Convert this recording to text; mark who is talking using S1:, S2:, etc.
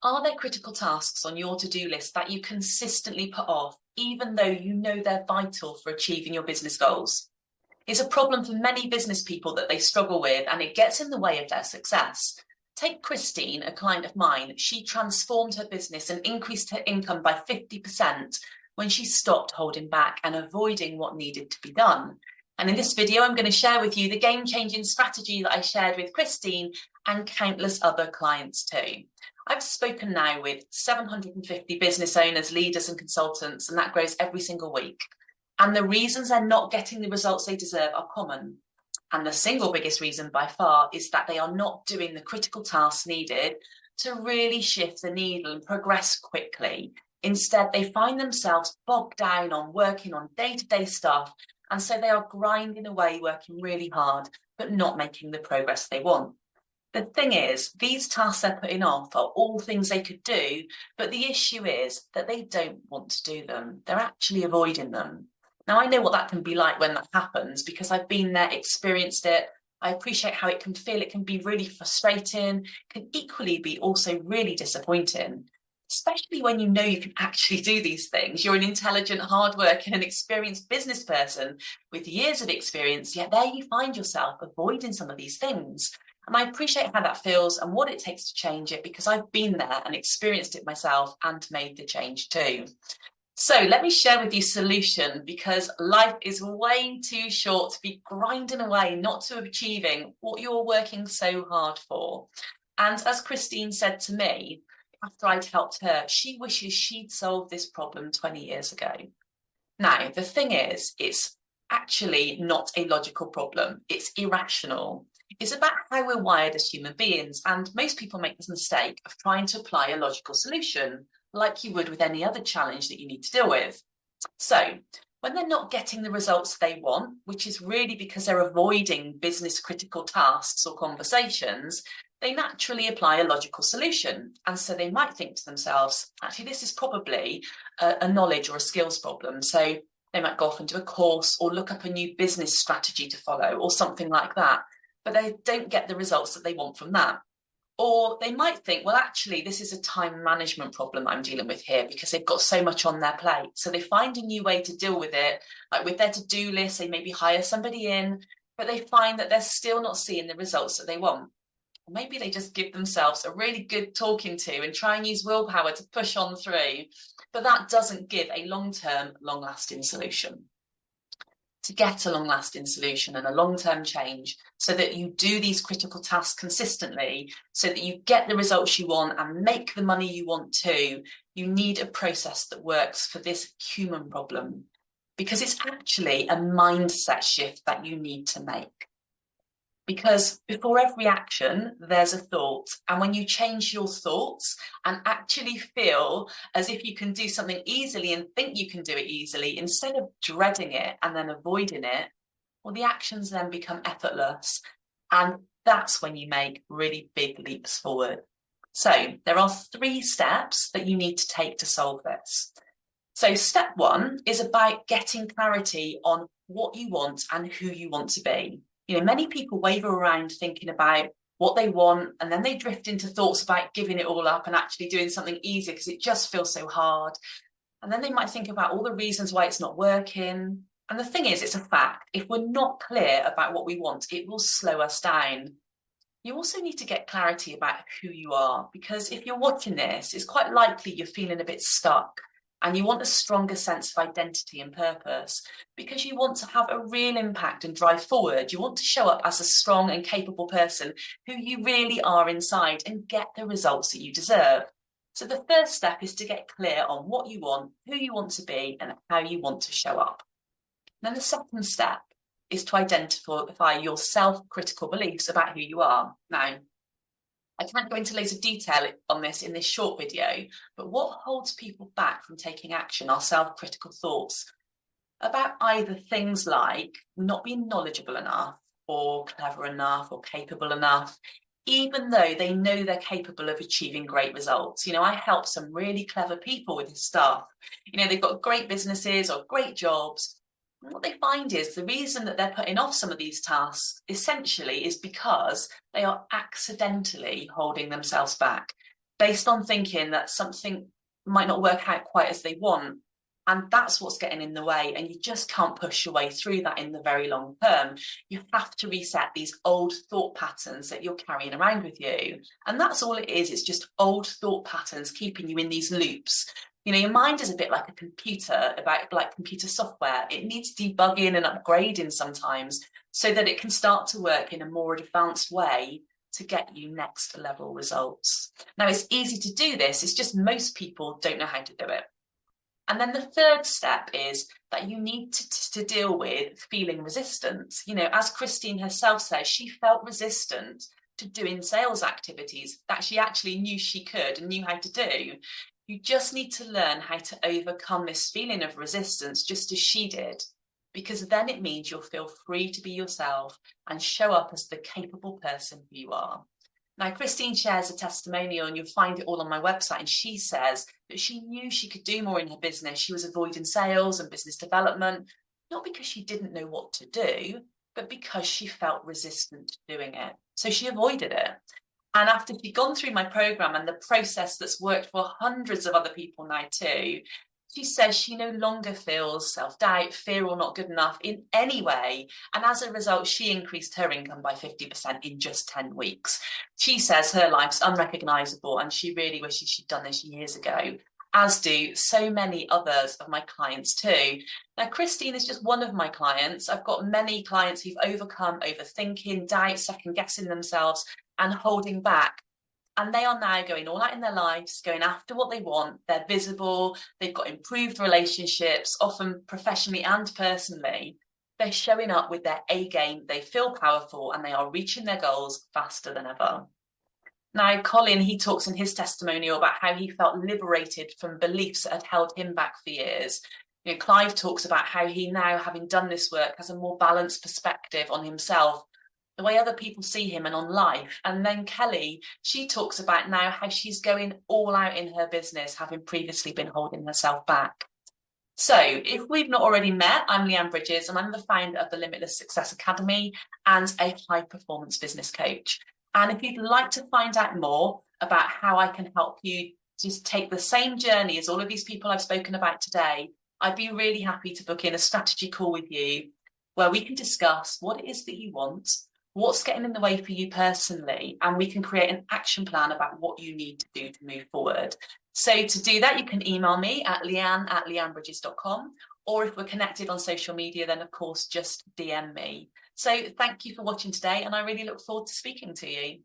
S1: Are there critical tasks on your to-do list that you consistently put off, even though you know they're vital for achieving your business goals? It's a problem for many business people that they struggle with, and it gets in the way of their success. Take Christine, a client of mine. She transformed her business and increased her income by 50% when she stopped holding back and avoiding what needed to be done. And in this video, I'm going to share with you the game-changing strategy that I shared with Christine and countless other clients too. I've spoken now with 750 business owners, leaders and consultants, and that grows every single week. And the reasons they're not getting the results they deserve are common. And the single biggest reason by far is that they are not doing the critical tasks needed to really shift the needle and progress quickly. Instead, they find themselves bogged down on working on day-to-day stuff. And so they are grinding away, working really hard, but not making the progress they want. The thing is, these tasks they're putting off are all things they could do, but the issue is that they don't want to do them. They're actually avoiding them. Now, I know what that can be like when that happens because I've been there, experienced it. I appreciate how it can feel. It can be really frustrating, can equally be also really disappointing, especially when you know you can actually do these things. You're an intelligent, hardworking and experienced business person with years of experience, yet there you find yourself avoiding some of these things. And I appreciate how that feels and what it takes to change it because I've been there and experienced it myself and made the change too. So let me share with you a solution because life is way too short to be grinding away, not to achieving what you're working so hard for. And as Christine said to me, after I'd helped her, she wishes she'd solved this problem 20 years ago. Now, the thing is, it's actually not a logical problem. It's irrational. It's about how we're wired as human beings, and most people make this mistake of trying to apply a logical solution, like you would with any other challenge that you need to deal with. So, when they're not getting the results they want, which is really because they're avoiding business critical tasks or conversations, they naturally apply a logical solution. And so they might think to themselves, actually, this is probably a knowledge or a skills problem. So they might go off into a course or look up a new business strategy to follow or something like that. But they don't get the results that they want from that. Or they might think, well, actually, this is a time management problem I'm dealing with here because they've got so much on their plate. So they find a new way to deal with it, like with their to-do list, they maybe hire somebody in, but they find that they're still not seeing the results that they want. Or maybe they just give themselves a really good talking to and try and use willpower to push on through. But that doesn't give a long-term, long-lasting solution. To get a long-lasting solution and a long-term change so that you do these critical tasks consistently, so that you get the results you want and make the money you want to, you need a process that works for this human problem, because it's actually a mindset shift that you need to make. Because before every action, there's a thought. And when you change your thoughts and actually feel as if you can do something easily and think you can do it easily, instead of dreading it and then avoiding it, well, the actions then become effortless. And that's when you make really big leaps forward. So there are 3 steps that you need to take to solve this. So step 1 is about getting clarity on what you want and who you want to be. You know, many people waver around thinking about what they want, and then they drift into thoughts about giving it all up and actually doing something easy because it just feels so hard. And then they might think about all the reasons why it's not working. And the thing is, it's a fact. If we're not clear about what we want, it will slow us down. You also need to get clarity about who you are, because if you're watching this, it's quite likely you're feeling a bit stuck. And you want a stronger sense of identity and purpose because you want to have a real impact and drive forward. You want to show up as a strong and capable person who you really are inside and get the results that you deserve. So the first step is to get clear on what you want, who you want to be, and how you want to show up. Then the second step is to identify your self-critical beliefs about who you are. Now, I can't go into loads of detail on this in this short video, but what holds people back from taking action are self-critical thoughts about either things like not being knowledgeable enough or clever enough or capable enough, even though they know they're capable of achieving great results. You know, I help some really clever people with this stuff. You know, they've got great businesses or great jobs. And what they find is the reason that they're putting off some of these tasks essentially is because they are accidentally holding themselves back. based on thinking that something might not work out quite as they want. And that's what's getting in the way. And you just can't push your way through that in the very long term. You have to reset these old thought patterns that you're carrying around with you. And that's all it is. It's just old thought patterns keeping you in these loops. You know, your mind is a bit like a computer, like computer software. It needs debugging and upgrading sometimes so that it can start to work in a more advanced way to get you next level results. Now, it's easy to do this. It's just most people don't know how to do it. And then the third step is that you need to deal with feeling resistant. You know, as Christine herself says, she felt resistant to doing sales activities that she actually knew she could and knew how to do. You just need to learn how to overcome this feeling of resistance just as she did, because then it means you'll feel free to be yourself and show up as the capable person who you are. Now, Christine shares a testimonial, and you'll find it all on my website, and she says that she knew she could do more in her business. She was avoiding sales and business development, not because she didn't know what to do, but because she felt resistant to doing it. So she avoided it. And after she'd gone through my program and the process that's worked for hundreds of other people now too, she says she no longer feels self-doubt, fear, or not good enough in any way. And as a result, she increased her income by 50% in just 10 weeks. She says her life's unrecognisable and she really wishes she'd done this years ago, as do so many others of my clients too. Now, Christine is just one of my clients. I've got many clients who've overcome overthinking, doubt, second-guessing themselves and holding back. And they are now going all out in their lives, going after what they want. They're visible. They've got improved relationships, often professionally and personally. They're showing up with their A game. They feel powerful and they are reaching their goals faster than ever. Now, Colin, he talks in his testimonial about how he felt liberated from beliefs that had held him back for years. You know, Clive talks about how he now, having done this work, has a more balanced perspective on himself, the way other people see him and on life. And then Kelly, she talks about now how she's going all out in her business, having previously been holding herself back. So if we've not already met, I'm Leanne Bridges and I'm the founder of the Limitless Success Academy and a high performance business coach. And if you'd like to find out more about how I can help you just take the same journey as all of these people I've spoken about today, I'd be really happy to book in a strategy call with you where we can discuss what it is that you want, what's getting in the way for you personally, and we can create an action plan about what you need to do to move forward. So to do that, you can email me at leanne@leannebridges.com, or if we're connected on social media, then of course, just DM me. So thank you for watching today, and I really look forward to speaking to you.